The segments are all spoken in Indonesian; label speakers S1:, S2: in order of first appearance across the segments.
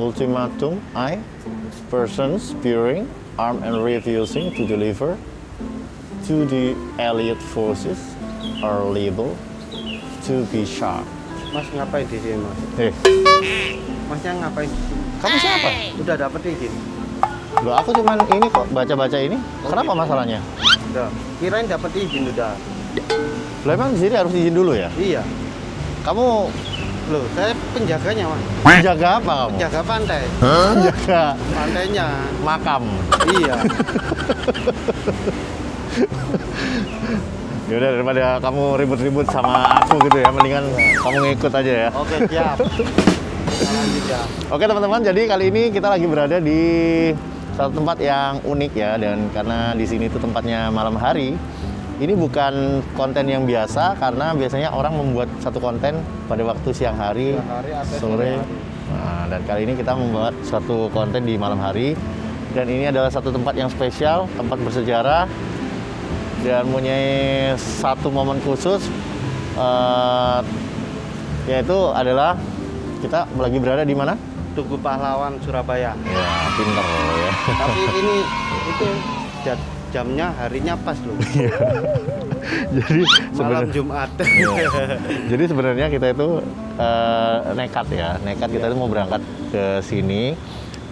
S1: Ultimatum I, persons bearing armed and refusing to deliver to the Allied forces are liable to be shot.
S2: Mas ngapain di sini, Mas? Masnya ngapain di sini?
S1: Kamu siapa?
S2: Udah dapet izin?
S1: Loh, aku cuman ini kok baca-baca ini. Kenapa masalahnya?
S2: Udah. Kirain dapet izin udah.
S1: Lah emang di sini harus izin dulu ya?
S2: Iya.
S1: Kamu
S2: Loh, saya penjaganya, Mas.
S1: jaga apa kamu?
S2: Penjaga pantai.
S1: Jaga
S2: Pantainya.
S1: makam.
S2: Iya.
S1: Yaudah, daripada kamu ribut-ribut sama aku gitu ya, mendingan kamu ngikut aja ya.
S2: Oke, siap. Kita lanjut ya.
S1: Oke teman-teman, jadi kali ini kita lagi berada di satu tempat yang unik ya, dan karena di sini tuh tempatnya malam hari. Ini bukan konten yang biasa karena biasanya orang membuat satu konten pada waktu siang hari, sore. Nah, dan kali ini kita membuat satu konten di malam hari, dan ini adalah satu tempat yang spesial, tempat bersejarah dan mempunyai satu momen khusus, yaitu adalah kita lagi berada di mana?
S2: Tugu Pahlawan Surabaya.
S1: Ya, pinter loh ya.
S2: Tapi ini itu jamnya harinya pas loh.
S1: Jadi
S2: Malam Jumat.
S1: Jadi sebenarnya kita itu nekat ya, kita itu mau berangkat ke sini.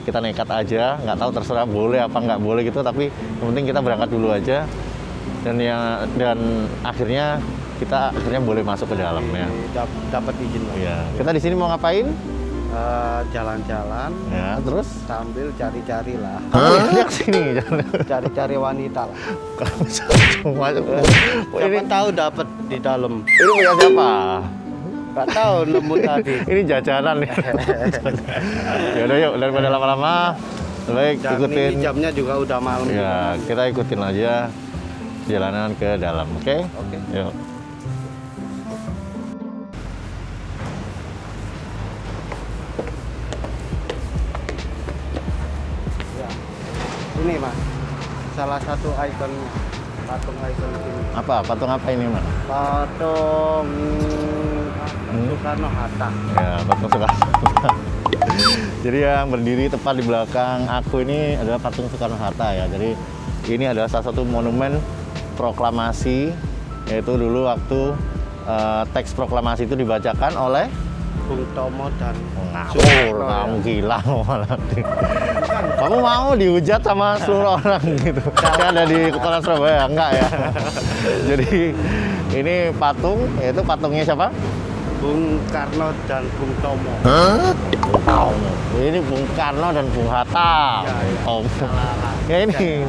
S1: Kita nekat aja, nggak tahu terserah boleh apa nggak boleh gitu, tapi yang penting kita berangkat dulu aja. Dan akhirnya kita boleh masuk ke dalam ya.
S2: Dapat izin loh.
S1: Iya. Kita di sini mau ngapain?
S2: Jalan-jalan.
S1: Ya, terus
S2: Sambil cari-cari lah.
S1: kamu lihat sini.
S2: Cari-cari wanita lah.
S1: Semua
S2: Siapa tahu dapat di dalam.
S1: ini punya siapa?
S2: Gak tahu nemu tadi.
S1: Ini jajanan nih. Yaudah yuk, daripada lama-lama, baik
S2: Dan
S1: ikutin.
S2: ini jamnya juga udah malam.
S1: Ya, kita ikutin aja jalanan ke dalam, oke?
S2: Oke.
S1: Yuk.
S2: Ya. Ini Mas, salah satu ikonnya. Patung ikon sini.
S1: Apa? Patung apa ini, Mas?
S2: Patung Soekarno Hatta.
S1: Ya, patung Soekarno. Jadi yang berdiri tepat di belakang aku ini adalah patung Soekarno Hatta ya. Jadi ini adalah salah satu monumen proklamasi, yaitu dulu waktu teks proklamasi itu dibacakan oleh
S2: Bung Tomo dan
S1: ngawur, kamu gila malah. Kamu mau dihujat sama seluruh orang gitu. Kayak ada di kota Surabaya, enggak ya? Jadi ini patung, yaitu patungnya siapa?
S2: Bung Karno dan Bung Tomo.
S1: Bung Tomo. Ini Bung Karno dan Bung Hatta.
S2: Ya, ya.
S1: Om. Ya ini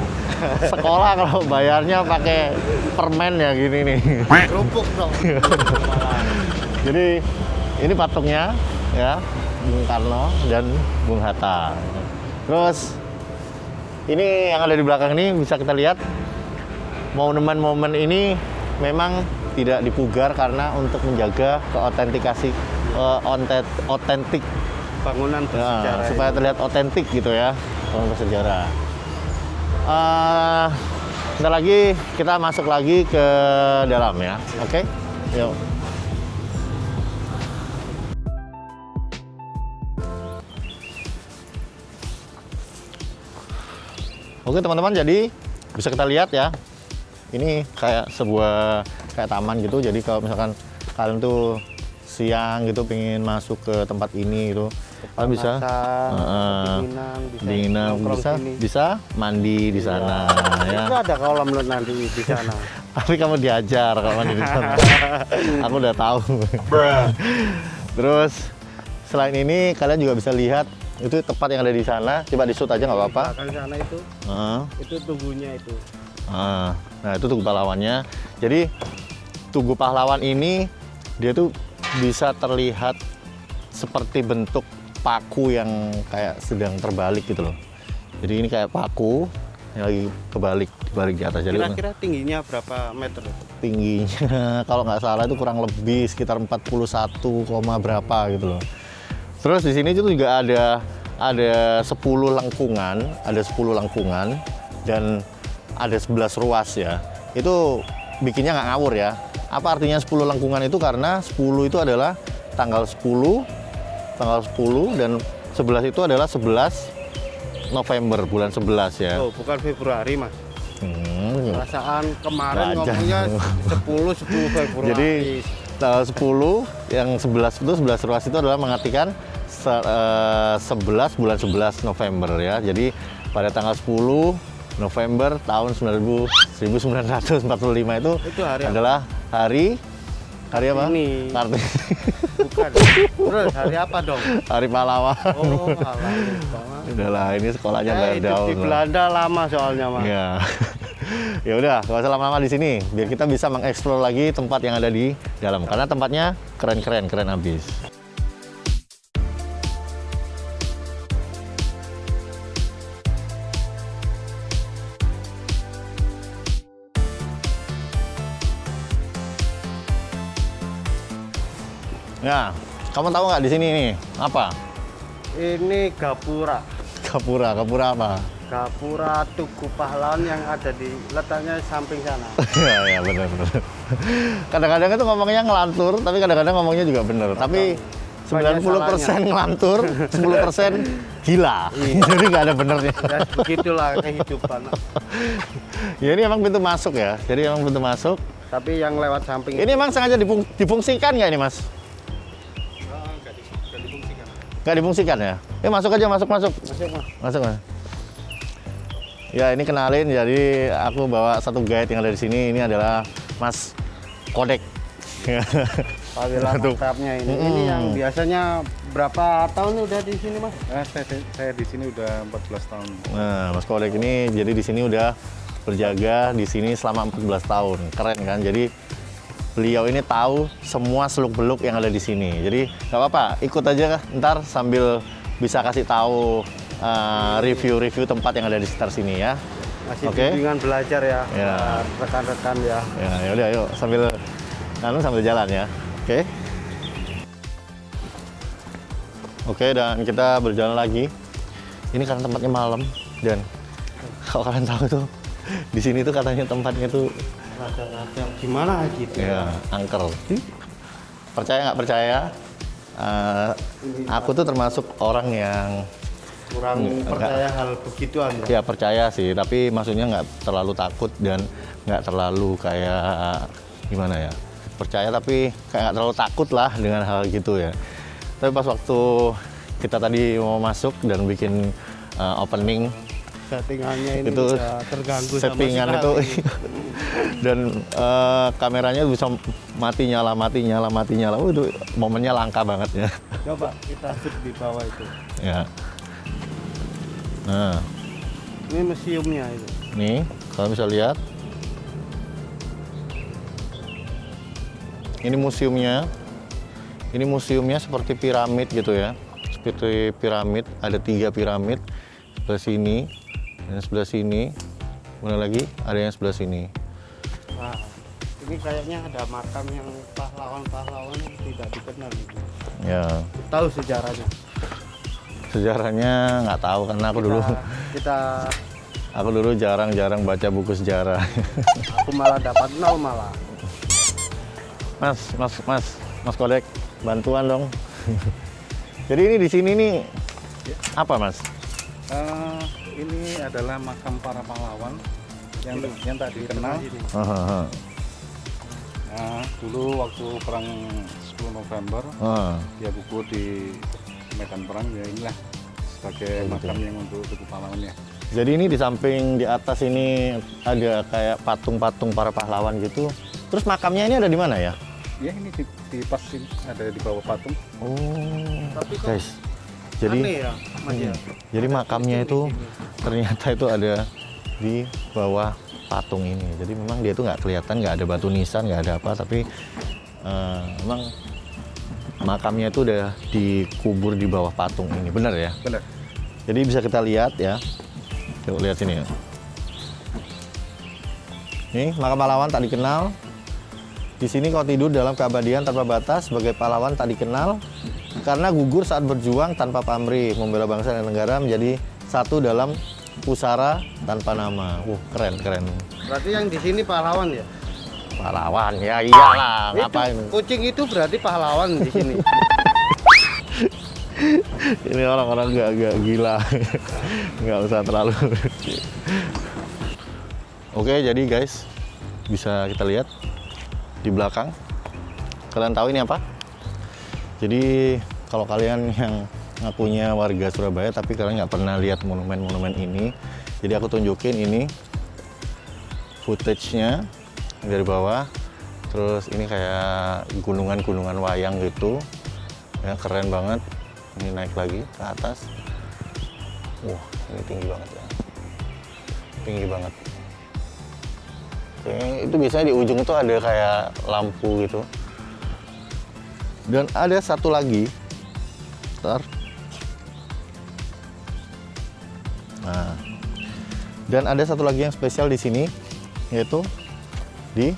S1: sekolah kalau bayarnya pakai permen ya gini nih.
S2: Kerupuk dong.
S1: Jadi ini patungnya ya, Bung Karno dan Bung Hatta. Terus ini yang ada di belakang ini bisa kita lihat momen-momen ini memang tidak dipugar karena untuk menjaga otentik
S2: Bangunan bersejarah.
S1: supaya terlihat otentik gitu ya, bangunan bersejarah. Bentar lagi kita masuk lagi ke dalam ya, oke? Yuk. Oke teman-teman, jadi bisa kita lihat ya, ini kayak kayak taman gitu. Jadi kalau misalkan kalian tuh siang gitu pengen masuk ke tempat ini gitu, kalian bisa dinginan, bisa mandi di sana ya.
S2: Itu ada kolam nanti di sana.
S1: Tapi kamu diajar kalau mandi di sana. Aku udah tahu. Terus selain ini kalian juga bisa lihat itu tempat yang ada di sana. Coba di shoot aja nggak apa-apa.
S2: Di belakang sana itu tubuhnya itu.
S1: Nah itu Tugu Pahlawannya. Jadi Tugu Pahlawan ini dia tuh bisa terlihat seperti bentuk paku yang kayak sedang terbalik gitu loh. Jadi ini kayak paku yang lagi dibalik di atas. Jadi
S2: Kira-kira tingginya berapa meter?
S1: tingginya kalau nggak salah itu kurang lebih sekitar 41, berapa gitu loh. Terus di sini itu juga ada 10 lengkungan, dan ada 11 ruas ya. Itu bikinnya nggak ngawur ya. Apa artinya 10 lengkungan itu? Karena 10 itu adalah tanggal 10 dan 11 itu adalah 11 November, bulan 11 ya.
S2: Oh, bukan Februari, Mas. Perasaan kemarin
S1: Belajar.
S2: ngomongnya 10 Februari.
S1: Jadi tanggal 10 yang 11 itu 11 ruas itu adalah mengartikan 11 bulan 11 November ya. Jadi pada tanggal 10 November tahun 1945 itu
S2: hari apa?
S1: adalah hari apa?
S2: Ini.
S1: Kartini.
S2: Bukan. Terus hari apa dong?
S1: Hari pahlawan.
S2: Oh, alah.
S1: Udahlah, ini sekolahnya bayar
S2: Hidup
S1: daun.
S2: di
S1: lah.
S2: Belanda lama soalnya, Mas.
S1: Ya. Ya udah, gak usah lama-lama di sini biar kita bisa mengeksplor lagi tempat yang ada di dalam karena tempatnya keren habis. Nah, kamu tahu nggak di sini nih apa?
S2: Ini Gapura.
S1: Gapura apa?
S2: Gapura Tugu Pahlawan yang ada di letaknya samping sana.
S1: Ya benar. Kadang-kadang itu ngomongnya ngelantur, tapi kadang-kadang ngomongnya juga bener. Tapi 90% ngelantur, 10% gila. Jadi nggak ada benernya.
S2: Ya, begitulah kehidupan.
S1: Ya ini emang pintu masuk ya. Jadi emang pintu masuk.
S2: Tapi yang lewat samping
S1: Ini emang sengaja difungsikan nggak ini, Mas? Nggak difungsikan ya? Masuk aja, masuk.
S2: Masuk, Mas.
S1: Masuk, Mas. Ya ini kenalin, jadi aku bawa satu guide yang ada di sini. Ini adalah Mas Kodek.
S2: Pawila
S1: Tuh.
S2: mantapnya ini. Ini yang biasanya berapa tahun udah di sini, Mas?
S3: Saya di sini udah 14 tahun.
S1: Nah, Mas Kodek ini jadi di sini udah berjaga di sini selama 14 tahun. Keren kan? Jadi beliau ini tahu semua seluk-beluk yang ada di sini. Jadi nggak apa-apa, ikut aja ntar sambil bisa kasih tahu review-review tempat yang ada di sekitar sini ya.
S2: Masih
S1: Oke.
S2: bimbingan belajar ya,
S1: Ya.
S2: rekan-rekan ya.
S1: Ya udah, yuk sambil jalan ya. Oke. Oke, dan kita berjalan lagi. Ini karena tempatnya malam dan kalau kalian tahu tuh di sini tuh katanya tempatnya tuh
S2: Rada-rada gimana gitu.
S1: ya angker. Percaya nggak percaya? Aku tuh termasuk orang yang
S2: Kurang percaya hal begituan ya.
S1: ya percaya sih, tapi maksudnya nggak terlalu takut dan nggak terlalu kayak gimana ya, percaya tapi kayak nggak terlalu takut lah dengan hal gitu ya. Tapi pas waktu kita tadi mau masuk dan bikin opening
S2: Settingannya ini
S1: itu
S2: bisa terganggu
S1: settingan
S2: sama
S1: itu
S2: sekali.
S1: dan kameranya bisa mati nyala. Itu momennya langka banget ya.
S2: Coba kita shoot di bawah itu.
S1: Ya. Nah,
S2: Ini museumnya itu.
S1: nih kalian bisa lihat. Ini museumnya seperti piramid gitu ya. Seperti piramid, ada 3 piramid. Sebelah sini, dan sebelah sini. Mana lagi? Ada yang sebelah sini.
S2: Wah, ini kayaknya ada makam yang pahlawan-pahlawan yang tidak dikenal gitu.
S1: Ya,
S2: Tahu sejarahnya.
S1: sejarahnya nggak tahu karena
S2: Kita
S1: aku dulu jarang baca buku sejarah.
S2: aku malah dapat 0 malah.
S1: Mas Kodek, bantuan dong. Jadi ini di sini nih apa, Mas?
S3: Ini adalah makam para pahlawan yang tak dikenal. Nah, dulu waktu perang 10 November dia gugur di medan perang, ya inilah sebagai makam yang untuk Tugu Pahlawan ya.
S1: Jadi ini di samping di atas ini ada kayak patung-patung para pahlawan gitu. Terus makamnya ini ada di mana ya?
S3: Ya ini di pas ini, ada di bawah patung.
S1: Oh,
S2: Tapi kok
S1: guys. Jadi
S2: aneh ya, Mas ya.
S1: jadi makamnya itu ternyata itu ada di bawah patung ini. Jadi memang dia itu nggak kelihatan, nggak ada batu nisan, nggak ada apa, tapi memang makamnya itu udah dikubur di bawah patung ini. Benar ya?
S3: Benar.
S1: Jadi bisa kita lihat ya. Coba lihat sini ya. Nih, makam pahlawan tak dikenal. Di sini kau tidur dalam keabadian tanpa batas sebagai pahlawan tak dikenal karena gugur saat berjuang tanpa pamrih, membela bangsa dan negara menjadi satu dalam pusara tanpa nama. Keren, keren.
S2: Berarti yang di sini pahlawan ya?
S1: Pahlawan, ya iyalah,
S2: Itu,
S1: ngapain?
S2: kucing itu berarti pahlawan di sini.
S1: Ini orang-orang agak gila, nggak usah terlalu. Oke, jadi guys, bisa kita lihat di belakang. Kalian tahu ini apa? Jadi kalau kalian yang ngakunya warga Surabaya tapi kalian nggak pernah lihat monumen-monumen ini, jadi aku tunjukin ini footage-nya dari bawah. Terus ini kayak gunungan-gunungan wayang gitu, ya keren banget. Ini naik lagi ke atas. Wah, ini tinggi banget ya. Tinggi banget. Oke, itu biasanya di ujung itu ada kayak lampu gitu. Dan ada satu lagi. Bentar. Nah. Dan ada satu lagi yang spesial di sini, yaitu di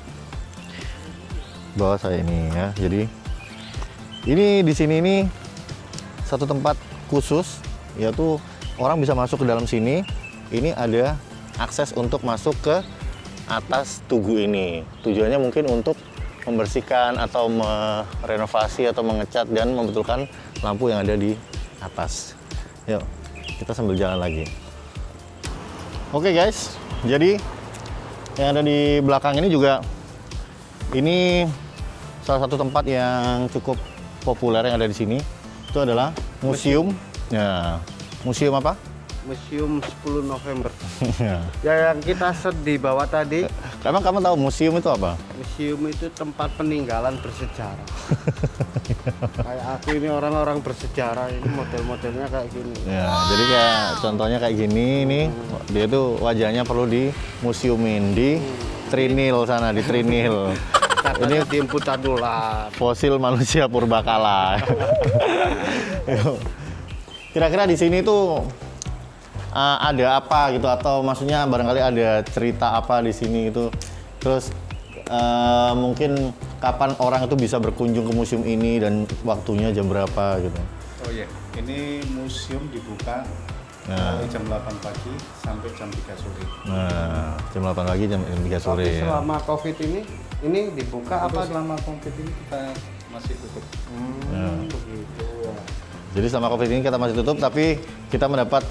S1: bawah saya ini ya. Jadi ini di sini ini satu tempat khusus, yaitu orang bisa masuk ke dalam sini. Ini ada akses untuk masuk ke atas tugu ini. Tujuannya mungkin untuk membersihkan atau merenovasi atau mengecat dan membetulkan lampu yang ada di atas. Yuk, kita sambil jalan lagi. Oke guys, jadi yang ada di belakang ini juga ini salah satu tempat yang cukup populer yang ada di sini. Itu adalah museum. Ya, museum apa?
S2: Museum 10 November. Ya yang kita set di bawah tadi.
S1: Emang kamu tahu museum itu apa?
S2: Museum itu tempat peninggalan bersejarah. Kayak aku ini orang-orang bersejarah, ini model-modelnya kayak gini.
S1: Ya, jadi kayak contohnya kayak gini nih. Dia tuh wajahnya perlu di museumin di Trinil sana, di Trinil.
S2: Katanya di Emputan Ular.
S1: Fosil manusia purbakala. Kira-kira di sini tuh ada apa gitu, atau maksudnya barangkali ada cerita apa di sini itu. Terus mungkin kapan orang itu bisa berkunjung ke museum ini dan waktunya jam berapa gitu.
S3: Oh iya, ini museum dibuka mulai jam 8 pagi sampai jam 3 sore.
S1: Nah, jam 8 pagi jam 3 sore.
S2: Tapi
S1: Ya.
S2: selama COVID ini dibuka
S3: Untuk
S2: apa?
S3: selama COVID ini kita masih tutup.
S2: Begitu ya.
S1: Jadi selama COVID ini kita masih tutup, tapi kita mendapat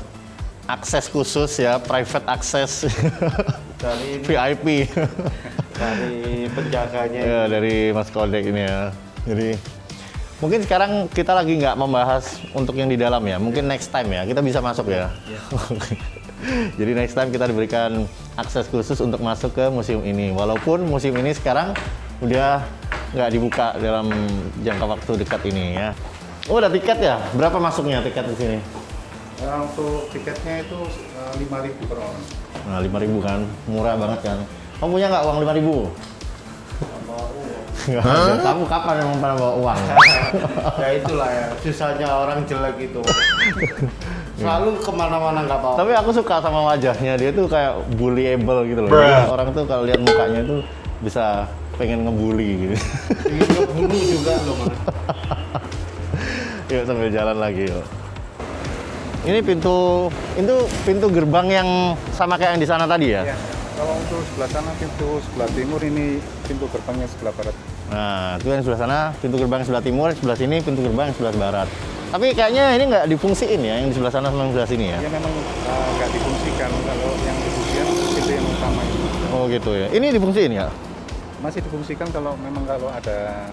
S1: akses khusus ya, private access
S2: Dari
S1: VIP.
S2: dari penjaganya.
S1: Ya, dari Mas Kodek ini ya. Jadi mungkin sekarang kita lagi nggak membahas untuk yang di dalam ya. Mungkin next time ya, kita bisa masuk ya. Jadi next time kita diberikan akses khusus untuk masuk ke museum ini. Walaupun museum ini sekarang udah nggak dibuka dalam jangka waktu dekat ini ya. Oh, ada tiket ya? Berapa masuknya tiket di sini?
S3: Untuk tiketnya itu 5.000 per orang.
S1: Nah, 5.000 kan, murah banget kan. Kamu punya nggak uang 5.000? Nggak ada. Kamu kapan emang pernah bawa uang?
S2: Ya itulah ya, susahnya orang jelek itu. Selalu kemana-mana nggak apa-apa.
S1: Tapi aku suka sama wajahnya, dia tuh kayak bullyable gitu loh. Jadi orang tuh kalau lihat mukanya tuh bisa pengen ngebully gitu.
S2: Ingin ngebunuh juga loh, Mas.
S1: Yuk sambil jalan lagi yuk. Ini pintu gerbang yang sama kayak yang di sana tadi ya?
S3: Ya, kalau untuk sebelah sana pintu sebelah timur, ini pintu gerbangnya sebelah barat.
S1: Nah, itu yang sebelah sana pintu gerbang sebelah timur, sebelah sini pintu gerbang sebelah barat. Tapi kayaknya ini nggak difungsiin ya, yang di sebelah sana sama yang sebelah sini ya?
S3: Ya memang nggak difungsikan, kalau yang difungsikan pintu yang utama itu.
S1: Oh gitu ya. Ini difungsiin ya?
S3: Masih difungsikan kalau ada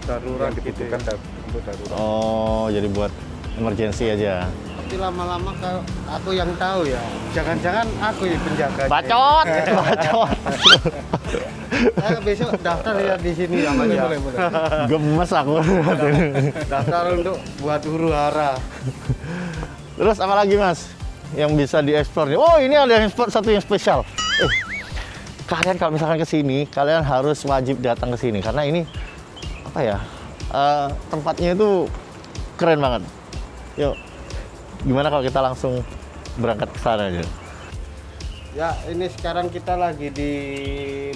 S2: Darurat
S3: yang dibutuhkan untuk darurat.
S1: Oh, jadi buat emergency aja.
S2: nanti lama-lama kalau aku yang tahu ya. Jangan-jangan aku yang penjaga.
S1: Bacot, bacot.
S2: Saya besok daftar ya di sini sama dia.
S3: Boleh.
S1: Gemes aku.
S2: Daftar untuk buat huru-hara.
S1: Terus apa lagi Mas yang bisa dieksplor nih? Oh ini ada yang satu yang spesial. Kalian kalau misalkan ke sini, kalian harus wajib datang ke sini karena ini apa ya? Tempatnya itu keren banget. Yuk, gimana kalau kita langsung berangkat ke sana aja?
S2: Ya, ini sekarang kita lagi di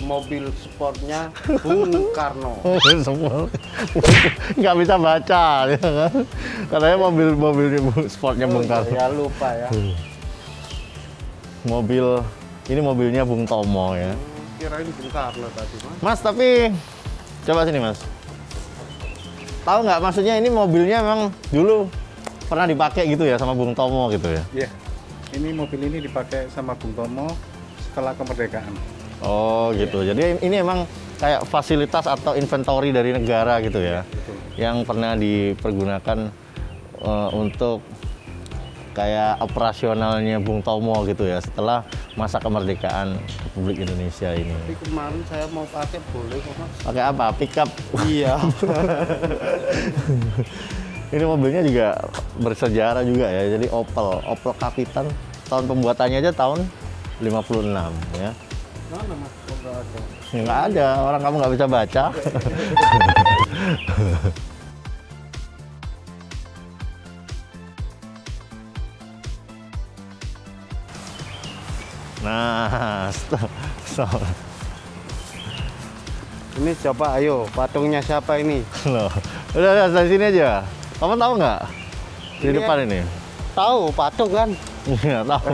S2: mobil sportnya Bung Karno.
S1: Semua nggak bisa baca, ya kan? Katanya mobilnya sportnya Bung Karno.
S2: Ya lupa ya.
S1: Ini mobilnya Bung Tomo ya.
S2: Kirain Bung Karno tadi, Mas.
S1: Mas, tapi coba sini Mas. Tahu nggak maksudnya ini mobilnya memang dulu pernah dipakai gitu ya sama Bung Tomo gitu ya?
S3: Iya. Ini mobil ini dipakai sama Bung Tomo setelah kemerdekaan.
S1: Oh gitu. Jadi ini emang kayak fasilitas atau inventory dari negara gitu ya,
S3: Betul.
S1: yang pernah dipergunakan untuk kayak operasionalnya Bung Tomo gitu ya setelah masa kemerdekaan Republik Indonesia ini.
S2: Tapi kemarin saya mau pakai boleh kok, Mas.
S1: Pakai apa? Pickup.
S2: Iya.
S1: Ini mobilnya juga bersejarah juga ya. Jadi Opel Kapitan. Tahun pembuatannya aja tahun 56 ya.
S2: Mana Mas? Kok nggak ada?
S1: Ya, nggak ada, orang kamu nggak bisa baca. Nah, stop.
S2: Ini coba ayo, patungnya siapa ini?
S1: Loh, udah dari sini aja. Kamu tahu nggak? Di
S2: Ini
S1: depan ini.
S2: Tahu patung kan?
S1: Iya, tahu.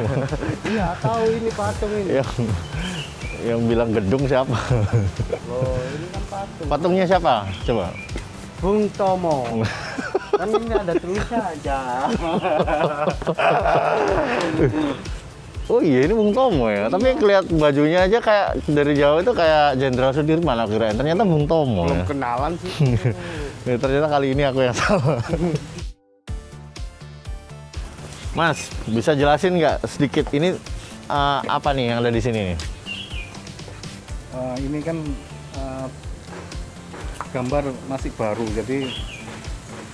S2: Iya, tahu ini patung ini.
S1: yang bilang gedung siapa?
S2: Loh, ini kan patung.
S1: Patungnya siapa? Coba.
S2: Bung Tomo. Kan ini ada tulisan aja.
S1: Oh iya, ini Bung Tomo ya. Tapi kelihatan bajunya aja kayak dari jauh itu kayak Jenderal Sudirman aku kirain. Ternyata Bung Tomo
S2: Belum
S1: ya.
S2: kenalan sih.
S1: Ya, ternyata kali ini aku yang salah. Mas, bisa jelasin nggak sedikit ini apa nih yang ada di sini nih?
S3: Ini kan gambar masih baru, jadi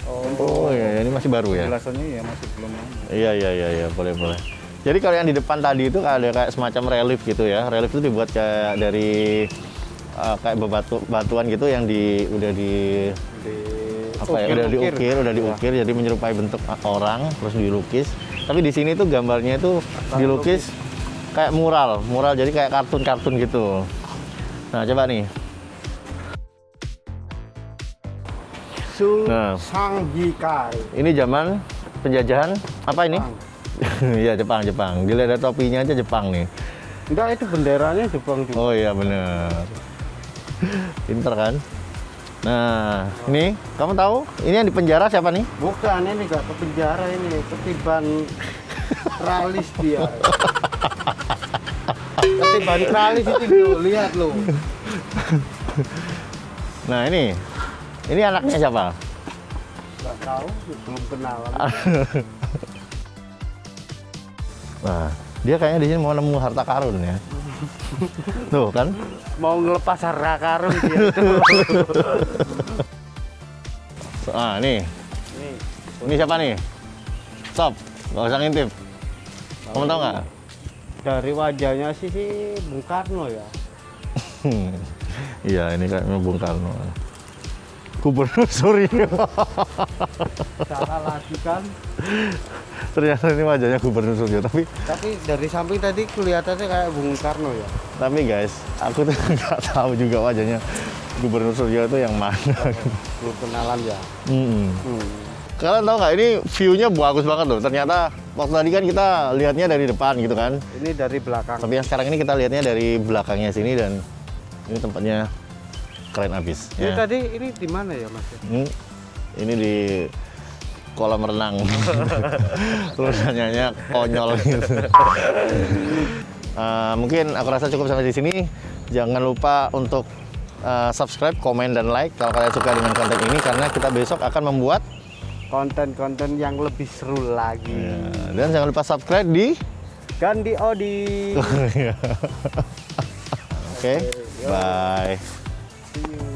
S1: Oh iya, ini masih baru ya?
S3: penjelasannya ya masih belum.
S1: Iya, boleh. Jadi kalau yang di depan tadi itu ada kayak semacam relief gitu ya. Relief itu dibuat kayak dari kayak batuan gitu yang udah diukir, jadi menyerupai bentuk orang terus dilukis. Tapi di sini tuh gambarnya itu dilukis kayak mural jadi kayak kartun gitu. Nah, coba nih. Nah.
S2: Sanghikai.
S1: Ini zaman penjajahan apa ini? Iya, Jepang. Dilihat dari topinya aja Jepang nih.
S2: Enggak, itu benderanya Jepang juga.
S1: Oh iya, bener. Pinter kan? Nah, ini kamu tahu ini yang di penjara siapa nih?
S2: Bukan, ini enggak ke penjara ini, ketiban tralis dia. Ketiban tralis itu loh, lihat loh.
S1: Nah, ini anaknya siapa?
S2: Enggak tahu, belum kenalan.
S1: Nah, dia kayaknya di sini mau nemu harta karun ya. Tuh kan?
S2: Mau ngelepas harta karun dia tuh.
S1: Nih. Ini siapa nih? Stop, nggak usah ngintip. Kamu tahu nggak?
S2: Dari wajahnya sih Bung Karno ya.
S1: Iya, ini kayaknya Bung Karno. Gubernur Suryo.
S2: Salah lagi kan.
S1: Ternyata ini wajahnya Gubernur Suryo, tapi
S2: dari samping tadi kelihatannya kayak Bung Karno ya.
S1: guys, aku tuh nggak tahu juga wajahnya Gubernur Suryo itu yang mana.
S2: Belum kenalan ya.
S1: Kalian tahu nggak, ini view-nya bagus banget loh. Ternyata waktu tadi kan kita lihatnya dari depan gitu kan.
S2: Ini dari belakang.
S1: Tapi yang sekarang ini kita lihatnya dari belakangnya sini dan ini tempatnya keren abis.
S2: Ini
S1: Ya.
S2: tadi ini di mana ya Mas?
S1: Ini di kolam renang. Terus nanyanya konyol gitu. Mungkin aku rasa cukup sampai di sini. Jangan lupa untuk subscribe, komen, dan like kalau kalian suka dengan konten ini karena kita besok akan membuat
S2: konten-konten yang lebih seru lagi.
S1: Ya, dan jangan lupa subscribe di
S2: Gandhi Odi.
S1: Oke, bye.
S2: See you.